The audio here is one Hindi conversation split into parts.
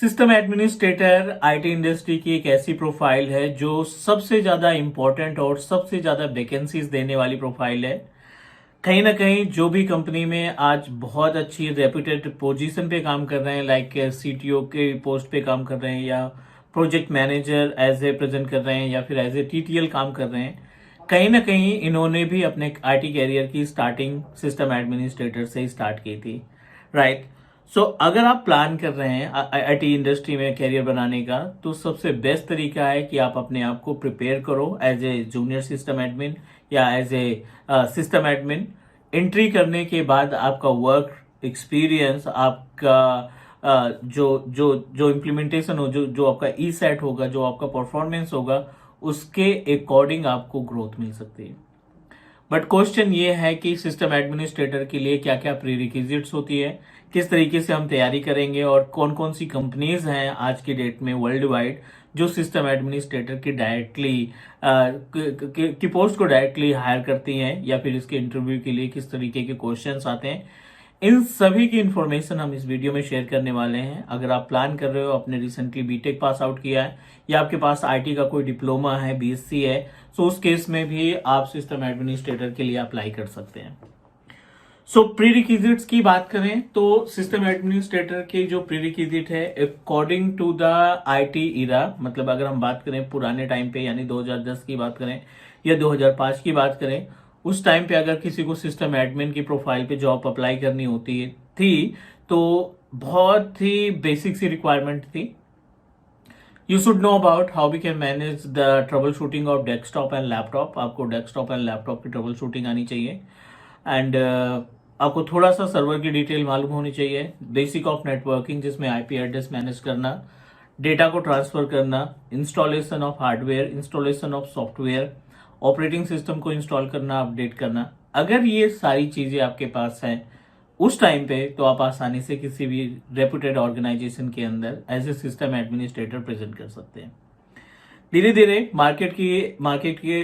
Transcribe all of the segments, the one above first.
सिस्टम एडमिनिस्ट्रेटर आईटी इंडस्ट्री की एक ऐसी प्रोफाइल है जो सबसे ज़्यादा इम्पोर्टेंट और सबसे ज़्यादा वैकेंसीज देने वाली प्रोफाइल है। कहीं ना कहीं जो भी कंपनी में आज बहुत अच्छी रेप्यूटेड पोजीशन पे काम कर रहे हैं, लाइक सीटीओ के पोस्ट पे काम कर रहे हैं या project manager as a present कर रहे हैं या फिर एज ए टीटीएल काम कर रहे हैं, कहीं ना कहीं इन्होंने भी अपने आईटी कैरियर की स्टार्टिंग सिस्टम एडमिनिस्ट्रेटर से ही स्टार्ट की थी, राइट। सो अगर आप प्लान कर रहे हैं आईटी इंडस्ट्री में कैरियर बनाने का, तो सबसे बेस्ट तरीका है कि आप अपने आप को प्रिपेयर करो as a junior system admin या as a system admin. Entry करने के बाद आपका वर्क एक्सपीरियंस, आपका जो जो जो इम्प्लीमेंटेशन हो, जो जो आपका ई सेट होगा, जो आपका परफॉर्मेंस होगा, उसके अकॉर्डिंग आपको ग्रोथ मिल सकती है। बट क्वेश्चन ये है कि सिस्टम एडमिनिस्ट्रेटर के लिए क्या क्या प्री रिक्विजिट्स होती है, किस तरीके से हम तैयारी करेंगे और कौन कौन सी कंपनीज हैं आज की डेट में वर्ल्ड वाइड जो सिस्टम एडमिनिस्ट्रेटर की डायरेक्टली की पोस्ट को डायरेक्टली हायर करती हैं, या फिर इसके इंटरव्यू के लिए किस तरीके के क्वेश्चंस आते हैं, इन सभी की इंफॉर्मेशन हम इस वीडियो में शेयर करने वाले हैं। अगर आप प्लान कर रहे हो, आपने रिसेंटली बीटेक पास आउट किया है या आपके पास आईटी का कोई डिप्लोमा है, बीएससी है, तो उस केस में भी आप सिस्टम एडमिनिस्ट्रेटर के लिए अप्लाई कर सकते हैं। सो प्री रिक्विजिट्स की बात करें तो सिस्टम एडमिनिस्ट्रेटर के जो प्री रिक्विजिट है अकॉर्डिंग टू द आईटी इरा, मतलब अगर हम बात करें पुराने टाइम पे यानी 2010 की बात करें या 2005 की बात करें, उस टाइम पे अगर किसी को सिस्टम एडमिन की प्रोफाइल पे जॉब अप्लाई करनी होती थी तो बहुत ही बेसिक सी रिक्वायरमेंट थी। You should know about how we can manage the trouble shooting of desktop and laptop. आपको डेस्कटॉप एंड लैपटॉप की ट्रबल शूटिंग आनी चाहिए एंड आपको थोड़ा सा सर्वर की डिटेल मालूम होनी चाहिए, बेसिक ऑफ नेटवर्किंग जिसमें आईपी एड्रेस मैनेज करना, डेटा को ट्रांसफर करना, installation of hardware, installation of software, operating system को इंस्टॉल करना, अपडेट करना। अगर ये सारी चीजें आपके पास हैं उस टाइम पे, तो आप आसानी से किसी भी रेप्यूटेड ऑर्गेनाइजेशन के अंदर as a system administrator present कर सकते हैं। धीरे धीरे मार्केट के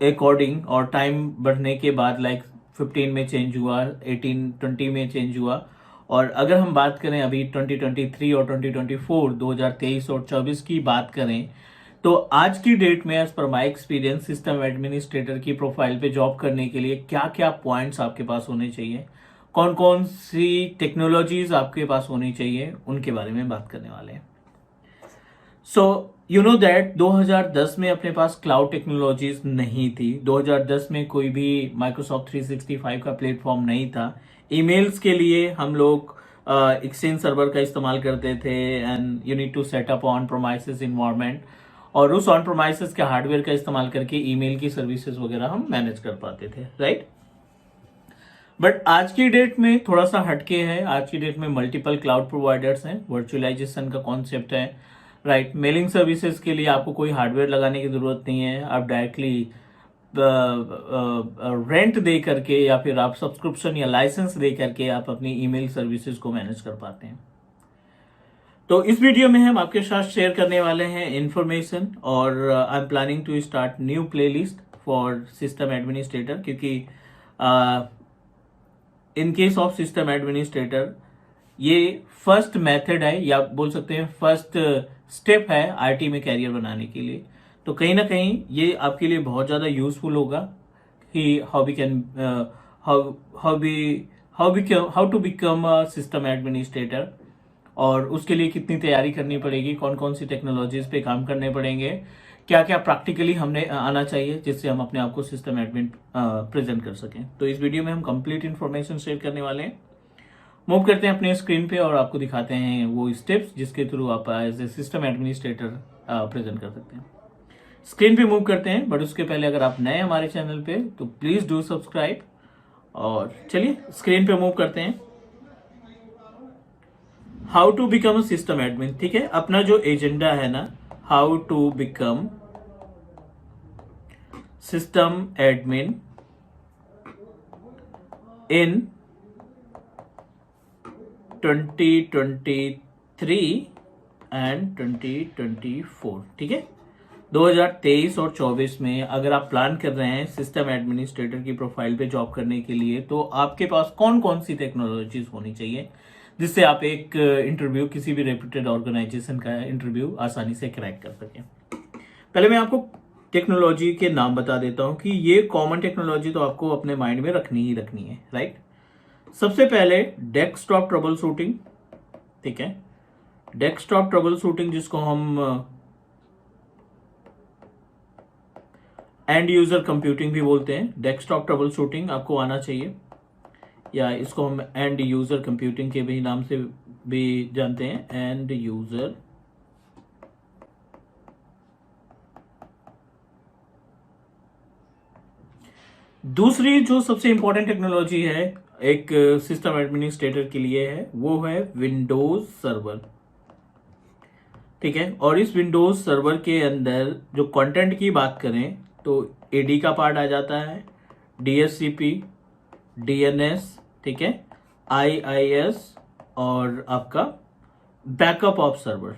अकॉर्डिंग और टाइम बढ़ने के बाद, लाइक 15 में चेंज हुआ, 18 20 में चेंज हुआ, और अगर हम बात करें अभी 2023 और 2024 2023 और 24 की बात करें, तो आज की डेट में as per my experience system administrator की प्रोफाइल पे जॉब करने के लिए क्या क्या पॉइंट्स आपके पास होने चाहिए, कौन कौन सी टेक्नोलॉजीज आपके पास होनी चाहिए, उनके बारे में बात करने वाले हैं। सो यू नो दैट 2010 में अपने पास क्लाउड टेक्नोलॉजीज नहीं थी। 2010 में कोई भी माइक्रोसॉफ्ट 365 का प्लेटफॉर्म नहीं था। ईमेल्स के लिए हम लोग एक्सचेंज सर्वर का इस्तेमाल करते थे and you need to set up on premises environment, और उस ऑन प्रोमाइसेस के हार्डवेयर का इस्तेमाल करके ईमेल की सर्विसेज वगैरह हम मैनेज कर पाते थे, राइट। बट आज की डेट में थोड़ा सा हटके है। आज की डेट में मल्टीपल क्लाउड प्रोवाइडर्स हैं, वर्चुअलाइजेशन का कॉन्सेप्ट है, राइट। मेलिंग सर्विसेज के लिए आपको कोई हार्डवेयर लगाने की जरूरत नहीं है, आप डायरेक्टली रेंट दे करके या फिर आप सब्सक्रिप्शन या लाइसेंस दे करके आप अपनी ईमेल सर्विसेज को मैनेज कर पाते हैं। तो इस वीडियो में हम आपके साथ शेयर करने वाले हैं इंफॉर्मेशन, और I am planning to start new playlist for system administrator, क्योंकि in case of system administrator ये फर्स्ट मेथड है, या बोल सकते हैं फर्स्ट स्टेप है आईटी में कैरियर बनाने के लिए। तो कहीं ना कहीं ये आपके लिए बहुत ज़्यादा यूजफुल होगा कि how to become a system administrator, और उसके लिए कितनी तैयारी करनी पड़ेगी, कौन कौन सी टेक्नोलॉजीज पे काम करने पड़ेंगे, क्या क्या प्रैक्टिकली हमने आना चाहिए जिससे हम अपने आप को सिस्टम एडमिन प्रेजेंट कर सकें। तो इस वीडियो में हम कंप्लीट इन्फॉर्मेशन शेयर करने वाले हैं। मूव करते हैं अपने स्क्रीन पे और आपको दिखाते हैं वो स्टेप्स जिसके थ्रू आप as a system administrator present कर सकते हैं। स्क्रीन पे मूव करते हैं, बट उसके पहले अगर आप नए हमारे चैनल पे तो प्लीज डू सब्सक्राइब। और चलिए स्क्रीन पे मूव करते हैं। How to become a system admin, ठीक है। अपना जो एजेंडा है ना, how to become system admin in 2023 and 2024, ठीक है। 2023 और 24 में अगर आप प्लान कर रहे हैं सिस्टम एडमिनिस्ट्रेटर की प्रोफाइल पे जॉब करने के लिए, तो आपके पास कौन कौन सी टेक्नोलॉजीज होनी चाहिए, जिससे आप एक इंटरव्यू, किसी भी रेप्यूटेड ऑर्गेनाइजेशन का इंटरव्यू आसानी से क्रैक कर सकें। पहले मैं आपको टेक्नोलॉजी के नाम बता देता हूं कि ये कॉमन टेक्नोलॉजी तो आपको अपने माइंड में रखनी ही रखनी है, राइट। सबसे पहले डेस्कटॉप ट्रबल शूटिंग, ठीक है। डेस्कटॉप ट्रबल शूटिंग जिसको हम एंड यूजर कंप्यूटिंग भी बोलते हैं, डेस्कटॉप ट्रबल शूटिंग आपको आना चाहिए, या इसको हम एंड यूजर कंप्यूटिंग के भी नाम से भी जानते हैं, एंड यूजर दूसरी जो सबसे इंपॉर्टेंट टेक्नोलॉजी है एक सिस्टम एडमिनिस्ट्रेटर के लिए है, वो है विंडोज सर्वर, ठीक है। और इस विंडोज सर्वर के अंदर जो कंटेंट की बात करें तो एडी का पार्ट आ जाता है, डीएचसीपी, डीएनएस, ठीक है, आईआईएस और आपका बैकअप ऑफ सर्वर।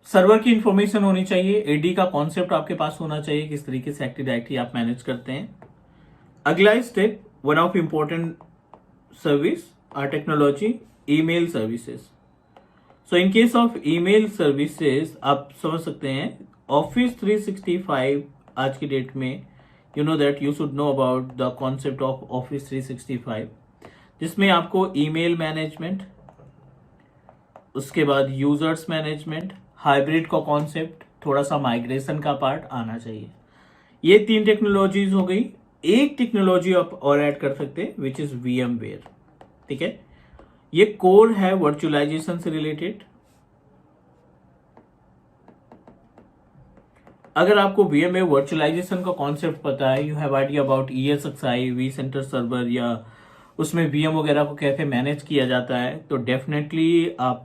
सर्वर की इंफॉर्मेशन होनी चाहिए, एडी का कॉन्सेप्ट आपके पास होना चाहिए, किस तरीके से एक्टिव डायरेक्टरी आप मैनेज करते हैं। अगला step, one of important service are technology email services. So in case of email services आप समझ सकते हैं ऑफिस 365 आज की डेट में, you know that you should know about the concept of office 365, जिसमें आपको ईमेल मैनेजमेंट, उसके बाद यूजर्स मैनेजमेंट, हाइब्रिड का कॉन्सेप्ट, थोड़ा सा माइग्रेशन का पार्ट आना चाहिए। ये 3 टेक्नोलॉजीज हो गई। एक टेक्नोलॉजी आप और ऐड कर सकते हैं विच इज VMware, ठीक है। ये कोर है वर्चुअलाइजेशन से रिलेटेड। अगर आपको VMware वर्चुअलाइजेशन का कॉन्सेप्ट पता है, you have idea about ESXi, vCenter server, या उसमें VM वगैरह को कैसे मैनेज किया जाता है, तो डेफिनेटली आप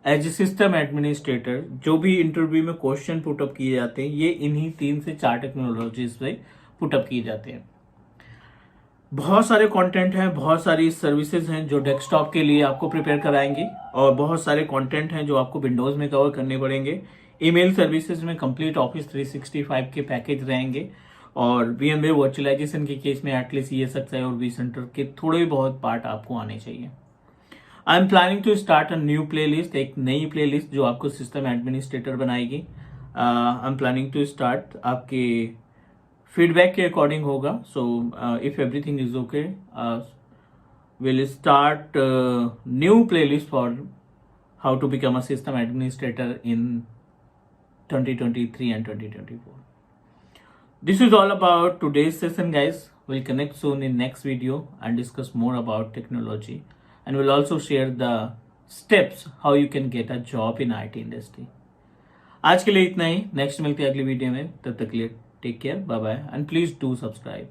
एज ए सिस्टम एडमिनिस्ट्रेटर जो भी इंटरव्यू में क्वेश्चन पुटअप किए जाते हैं, ये इन्हीं 3 से 4 टेक्नोलॉजीज पे पुटअप किए जाते हैं। बहुत सारे कंटेंट हैं, बहुत सारी सर्विसेज हैं जो डेस्कटॉप के लिए आपको प्रिपेयर कराएंगे, और बहुत सारे कंटेंट हैं जो आपको विंडोज में कवर करने पड़ेंगे। ईमेल सर्विसेज में कंप्लीट ऑफिस 365 के पैकेज रहेंगे, और VMware वर्चुअलाइजेशन के केस में एटलीस्ट ESXi और vCenter के थोड़े बहुत पार्ट आपको आने चाहिए। I am planning to start a new playlist, एक नई प्लेलिस्ट जो आपको सिस्टम एडमिनिस्ट्रेटर बनाएगी। I am planning to start, आपके फीडबैक के अकॉर्डिंग होगा। So if everything is okay will start new playlist for how to become a system administrator in 2023 and 2024. This is all about today's session, guys. We'll connect soon in next video and discuss more about technology, and we'll also share the steps how you can get a job in IT industry. आज के लिए इतना ही, नेक्स्ट मिलते हैं अगली वीडियो में, तब तक के लिए take care, bye bye, and please do subscribe.